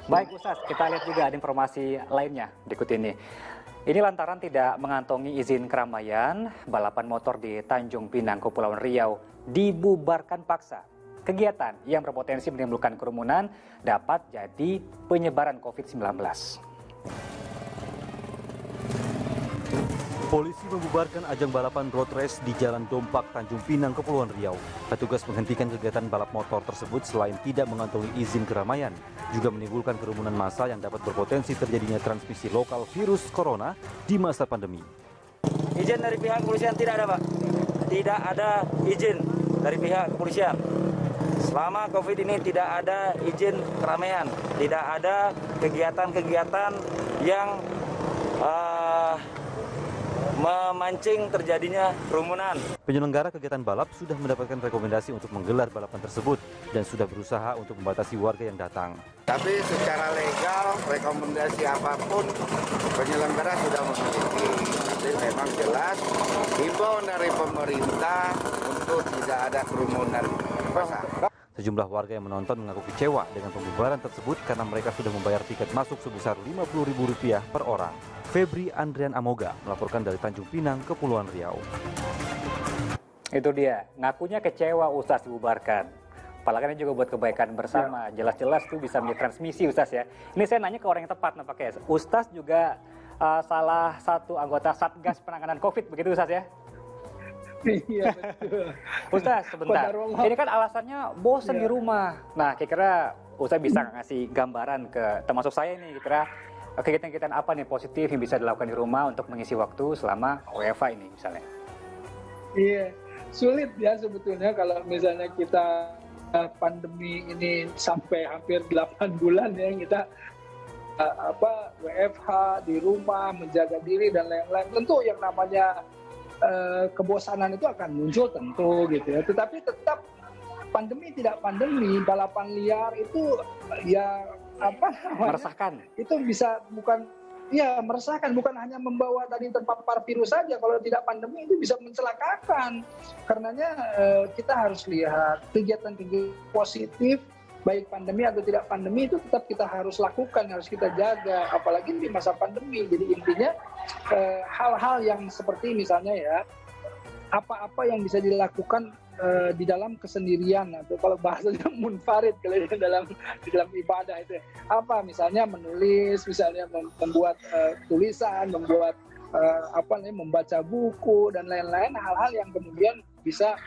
Baik Ustaz, kita lihat juga ada informasi lainnya berikut ini. Ini lantaran tidak mengantongi izin keramaian, balapan motor di Tanjung Pinang, Kepulauan Riau dibubarkan paksa. Kegiatan yang berpotensi menimbulkan kerumunan dapat jadi penyebaran COVID-19. Polisi membubarkan ajang balapan road race di Jalan Dompak, Tanjung Pinang, Kepulauan Riau. Petugas menghentikan kegiatan balap motor tersebut selain tidak mengantongi izin keramaian, juga menimbulkan kerumunan massa yang dapat berpotensi terjadinya transmisi lokal virus corona di masa pandemi. Izin dari pihak kepolisian tidak ada, Pak. Tidak ada izin dari pihak kepolisian. Selama COVID ini tidak ada izin keramaian, tidak ada kegiatan-kegiatan yang memancing terjadinya kerumunan. Penyelenggara kegiatan balap sudah mendapatkan rekomendasi untuk menggelar balapan tersebut dan sudah berusaha untuk membatasi warga yang datang. Tapi secara legal, rekomendasi apapun penyelenggara sudah memiliki. Tapi memang jelas himbauan dari pemerintah untuk tidak ada kerumunan massa. Sejumlah warga yang menonton mengaku kecewa dengan pembubaran tersebut karena mereka sudah membayar tiket masuk sebesar Rp50.000 per orang. Febri Andrian Amoga melaporkan dari Tanjung Pinang, Kepulauan Riau. Itu dia, ngakunya kecewa Ustaz dibubarkan. Apalagi ini juga buat kebaikan bersama. Jelas-jelas tuh bisa menjadi transmisi Ustaz ya. Ini saya nanya ke orang yang tepat nampaknya. Ustaz juga salah satu anggota Satgas Penanganan COVID, begitu Ustaz ya? Iya, betul. Ustaz, sebentar. Ini kan alasannya bosan di rumah. Nah, kira-kira Ustaz bisa ngasih gambaran ke termasuk saya ini, kira-kira kegiatan-kegiatan apa nih positif yang bisa dilakukan di rumah untuk mengisi waktu selama WFH ini misalnya? Iya, sulit ya sebetulnya kalau misalnya kita pandemi ini sampai hampir 8 bulan ya kita WFH di rumah, menjaga diri dan lain-lain. Tentu yang namanya kebosanan itu akan muncul tentu gitu ya. Tetapi tetap pandemi tidak pandemi, balapan liar itu ya Meresahkan. Itu bisa meresahkan, bukan hanya membawa tadi terpapar virus saja. Kalau tidak pandemi itu bisa mencelakakan. Karenanya kita harus lihat kegiatan-kegiatan positif, baik pandemi atau tidak pandemi itu tetap kita harus lakukan, harus kita jaga. Apalagi di masa pandemi. Jadi intinya hal-hal yang seperti misalnya ya, apa-apa yang bisa dilakukan di dalam kesendirian atau kalau bahasanya munfarid kalau di dalam ibadah itu apa misalnya menulis, misalnya membuat tulisan, membuat membaca buku dan lain-lain, hal-hal yang kemudian bisa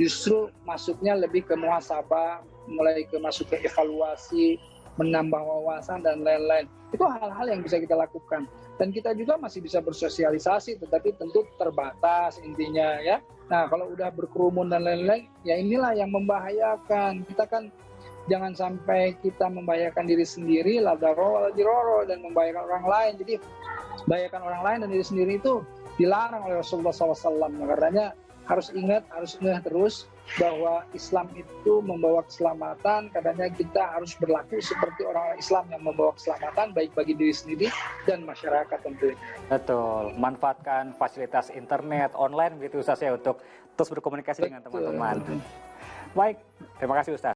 justru masuknya lebih ke muhasabah, mulai masuk ke evaluasi, menambah wawasan dan lain-lain. Itu hal-hal yang bisa kita lakukan. Dan kita juga masih bisa bersosialisasi, tetapi tentu terbatas intinya ya. Nah, kalau udah berkerumun dan lain-lain, ya inilah yang membahayakan. Kita kan jangan sampai kita membahayakan diri sendiri, la darara wala dirara, dan membahayakan orang lain. Jadi, membahayakan orang lain dan diri sendiri itu dilarang oleh Rasulullah SAW. Nah, karenanya harus ingat terus bahwa Islam itu membawa keselamatan. Kadangnya kita harus berlaku seperti orang Islam yang membawa keselamatan baik bagi diri sendiri dan masyarakat tentunya. Betul, manfaatkan fasilitas internet online begitu Ustaz ya untuk terus berkomunikasi dengan teman-teman. Baik, terima kasih Ustaz.